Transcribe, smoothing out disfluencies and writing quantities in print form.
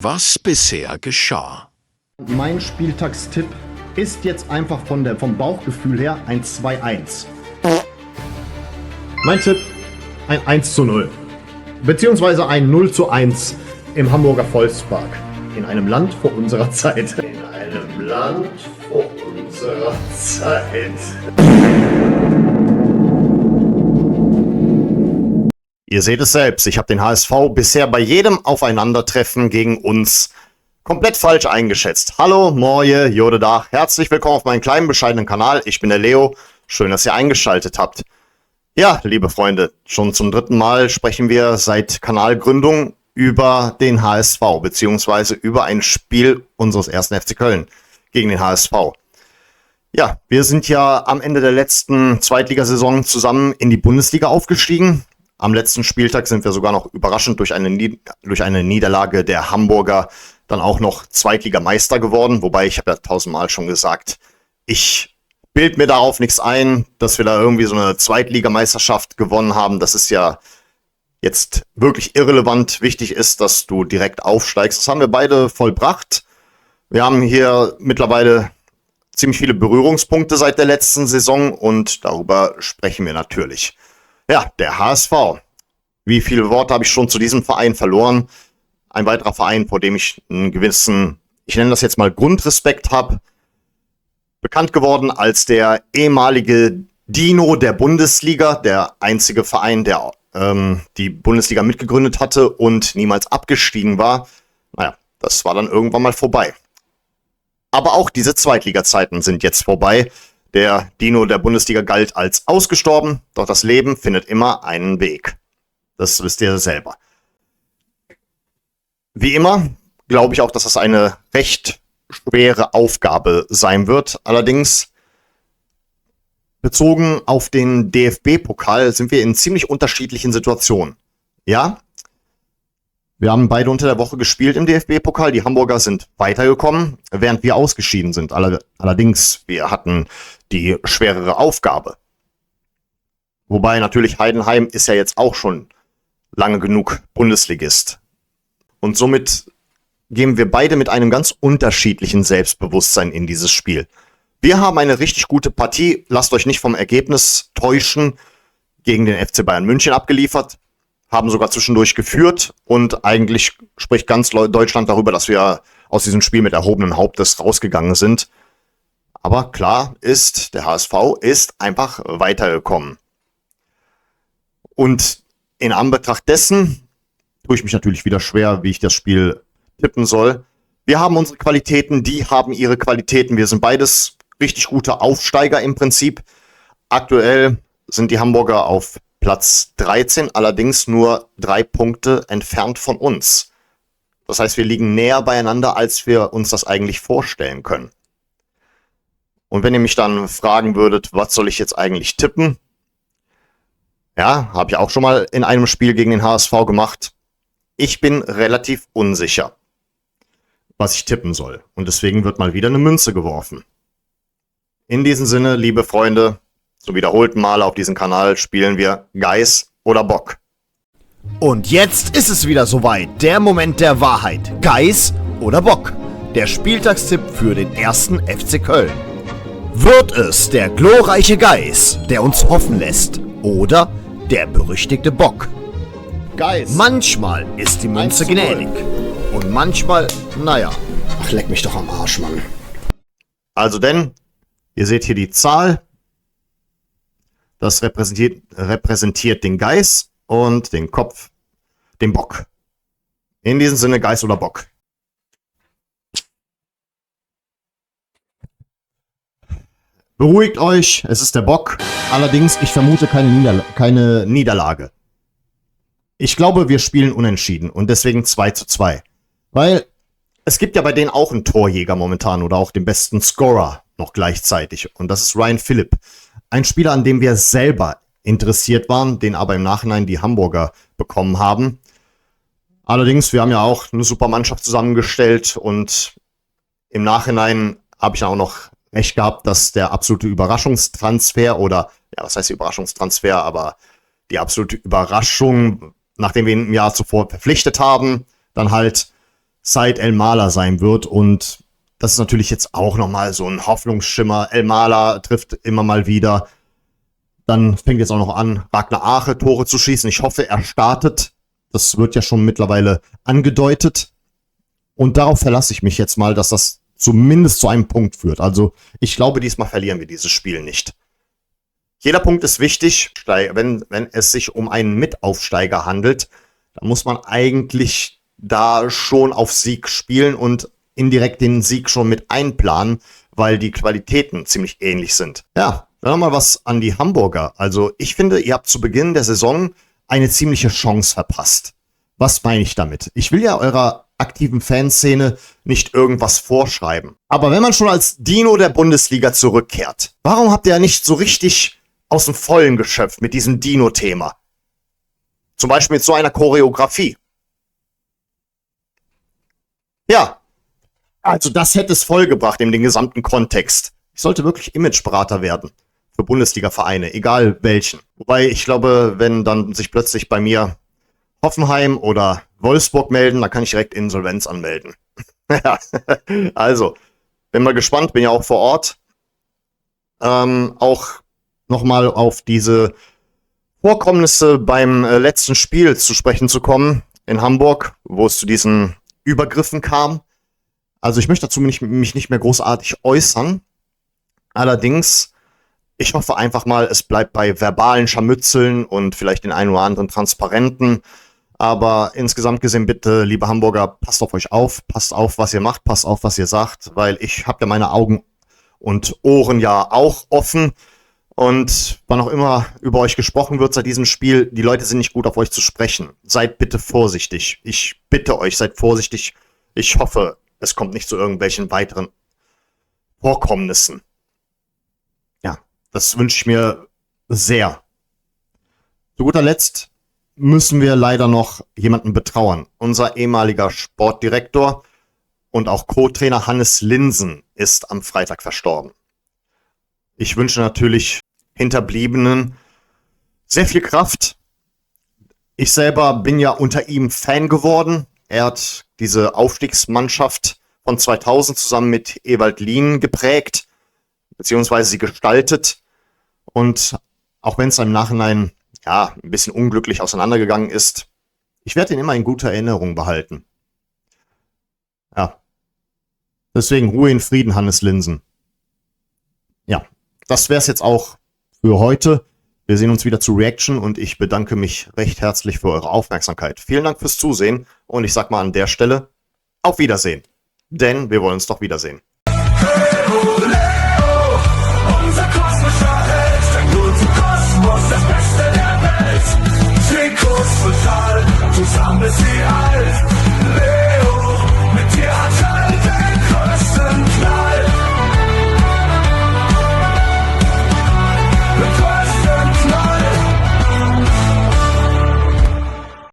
Was bisher geschah. Mein Spieltagstipp ist jetzt einfach vom Bauchgefühl her ein 2-1. Mein Tipp ein 1:0. Beziehungsweise ein 0:1 im Hamburger Volkspark. In einem Land vor unserer Zeit. In einem Land vor unserer Zeit. Ihr seht es selbst, ich habe den HSV bisher bei jedem Aufeinandertreffen gegen uns komplett falsch eingeschätzt. Hallo, Moje, Jode da, herzlich willkommen auf meinem kleinen bescheidenen Kanal. Ich bin der Leo, schön, dass ihr eingeschaltet habt. Ja, liebe Freunde, schon zum 3. Mal sprechen wir seit Kanalgründung über den HSV, beziehungsweise über ein Spiel unseres 1. FC Köln gegen den HSV. Ja, wir sind ja am Ende der letzten Zweitligasaison zusammen in die Bundesliga aufgestiegen. Am letzten Spieltag sind wir sogar noch überraschend durch eine Niederlage der Hamburger dann auch noch Zweitligameister geworden. Wobei, ich habe ja 1000-mal schon gesagt, ich bild mir darauf nichts ein, dass wir da irgendwie so eine Zweitligameisterschaft gewonnen haben. Das ist ja jetzt wirklich irrelevant. Wichtig ist, dass du direkt aufsteigst. Das haben wir beide vollbracht. Wir haben hier mittlerweile ziemlich viele Berührungspunkte seit der letzten Saison und darüber sprechen wir natürlich. Ja, der HSV. Wie viele Worte habe ich schon zu diesem Verein verloren? Ein weiterer Verein, vor dem ich einen gewissen, ich nenne das jetzt mal Grundrespekt habe. Bekannt geworden als der ehemalige Dino der Bundesliga, der einzige Verein, der die Bundesliga mitgegründet hatte und niemals abgestiegen war. Naja, das war dann irgendwann mal vorbei. Aber auch diese Zweitliga-Zeiten sind jetzt vorbei. Der Dino der Bundesliga galt als ausgestorben, doch das Leben findet immer einen Weg. Das wisst ihr selber. Wie immer glaube ich auch, dass das eine recht schwere Aufgabe sein wird. Allerdings, bezogen auf den DFB-Pokal, sind wir in ziemlich unterschiedlichen Situationen. Ja, wir haben beide unter der Woche gespielt im DFB-Pokal. Die Hamburger sind weitergekommen, während wir ausgeschieden sind. Allerdings, wir hatten die schwerere Aufgabe. Wobei natürlich Heidenheim ist ja jetzt auch schon lange genug Bundesligist. Und somit gehen wir beide mit einem ganz unterschiedlichen Selbstbewusstsein in dieses Spiel. Wir haben eine richtig gute Partie, lasst euch nicht vom Ergebnis täuschen, gegen den FC Bayern München abgeliefert, haben sogar zwischendurch geführt und eigentlich spricht ganz Deutschland darüber, dass wir aus diesem Spiel mit erhobenen Hauptes rausgegangen sind. Aber klar ist, der HSV ist einfach weitergekommen. Und in Anbetracht dessen tue ich mich natürlich wieder schwer, wie ich das Spiel tippen soll. Wir haben unsere Qualitäten, die haben ihre Qualitäten. Wir sind beides richtig gute Aufsteiger im Prinzip. Aktuell sind die Hamburger auf Platz 13, allerdings nur 3 Punkte entfernt von uns. Das heißt, wir liegen näher beieinander, als wir uns das eigentlich vorstellen können. Und wenn ihr mich dann fragen würdet, was soll ich jetzt eigentlich tippen? Ja, habe ich auch schon mal in einem Spiel gegen den HSV gemacht. Ich bin relativ unsicher, was ich tippen soll. Und deswegen wird mal wieder eine Münze geworfen. In diesem Sinne, liebe Freunde, zum wiederholten Male auf diesem Kanal spielen wir Geiß oder Bock. Und jetzt ist es wieder soweit, der Moment der Wahrheit. Geiß oder Bock? Der Spieltagstipp für den 1. FC Köln. Wird es der glorreiche Geiß, der uns hoffen lässt, oder der berüchtigte Bock? Geiß. Manchmal ist die Münze 1:0. gnädig und manchmal, naja. Ach, leck mich doch am Arsch, Mann. Also denn, ihr seht hier die Zahl. Das repräsentiert den Geiß und den Kopf, den Bock. In diesem Sinne Geiß oder Bock. Beruhigt euch, es ist der Bock. Allerdings, ich vermute keine Niederlage. Ich glaube, wir spielen unentschieden und deswegen 2:2. Weil es gibt ja bei denen auch einen Torjäger momentan oder auch den besten Scorer noch gleichzeitig. Und das ist Ryan Philipp. Ein Spieler, an dem wir selber interessiert waren, den aber im Nachhinein die Hamburger bekommen haben. Allerdings, wir haben ja auch eine super Mannschaft zusammengestellt und im Nachhinein habe ich auch noch recht gehabt, dass der absolute Überraschungstransfer oder, ja, was heißt Überraschungstransfer, aber die absolute Überraschung, nachdem wir ihn im Jahr zuvor verpflichtet haben, dann halt Zeit Elmaler sein wird. Und das ist natürlich jetzt auch nochmal so ein Hoffnungsschimmer. Elmaler trifft immer mal wieder. Dann fängt jetzt auch noch an, Ragnar Ache Tore zu schießen. Ich hoffe, er startet. Das wird ja schon mittlerweile angedeutet. Und darauf verlasse ich mich jetzt mal, dass das zumindest zu einem Punkt führt. Also ich glaube, diesmal verlieren wir dieses Spiel nicht. Jeder Punkt ist wichtig. Wenn es sich um einen Mitaufsteiger handelt, dann muss man eigentlich da schon auf Sieg spielen und indirekt den Sieg schon mit einplanen, weil die Qualitäten ziemlich ähnlich sind. Ja, dann nochmal was an die Hamburger. Also ich finde, ihr habt zu Beginn der Saison eine ziemliche Chance verpasst. Was meine ich damit? Ich will ja eurer aktiven Fanszene nicht irgendwas vorschreiben. Aber wenn man schon als Dino der Bundesliga zurückkehrt, warum habt ihr nicht so richtig aus dem Vollen geschöpft mit diesem Dino-Thema? Zum Beispiel mit so einer Choreografie. Ja, also das hätte es vollgebracht in den gesamten Kontext. Ich sollte wirklich Imageberater werden für Bundesliga-Vereine, egal welchen. Wobei ich glaube, wenn dann sich plötzlich bei mir Hoffenheim oder Wolfsburg melden, dann kann ich direkt Insolvenz anmelden. Ja, also, bin mal gespannt, bin ja auch vor Ort. Auch nochmal auf diese Vorkommnisse beim letzten Spiel zu sprechen zu kommen in Hamburg, wo es zu diesen Übergriffen kam. Also ich möchte dazu mich nicht mehr großartig äußern. Allerdings, ich hoffe einfach mal, es bleibt bei verbalen Scharmützeln und vielleicht den einen oder anderen Transparenten. Aber insgesamt gesehen, bitte, liebe Hamburger, passt auf euch auf, passt auf, was ihr macht, passt auf, was ihr sagt, weil ich habe ja meine Augen und Ohren ja auch offen. Und wann auch immer über euch gesprochen wird seit diesem Spiel, die Leute sind nicht gut auf euch zu sprechen. Seid bitte vorsichtig. Ich bitte euch, seid vorsichtig. Ich hoffe, es kommt nicht zu irgendwelchen weiteren Vorkommnissen. Ja, das wünsche ich mir sehr. Zu guter Letzt müssen wir leider noch jemanden betrauern. Unser ehemaliger Sportdirektor und auch Co-Trainer Hannes Linsen ist am Freitag verstorben. Ich wünsche natürlich Hinterbliebenen sehr viel Kraft. Ich selber bin ja unter ihm Fan geworden. Er hat diese Aufstiegsmannschaft von 2000 zusammen mit Ewald Lien geprägt, beziehungsweise sie gestaltet. Und auch wenn es im Nachhinein ja ein bisschen unglücklich auseinandergegangen ist, ich werde ihn immer in guter Erinnerung behalten. Ja. Deswegen Ruhe in Frieden, Hannes Linsen. Ja, das wäre es jetzt auch für heute. Wir sehen uns wieder zu Reaction und ich bedanke mich recht herzlich für eure Aufmerksamkeit. Vielen Dank fürs Zusehen und ich sag mal an der Stelle auf Wiedersehen. Denn wir wollen uns doch wiedersehen.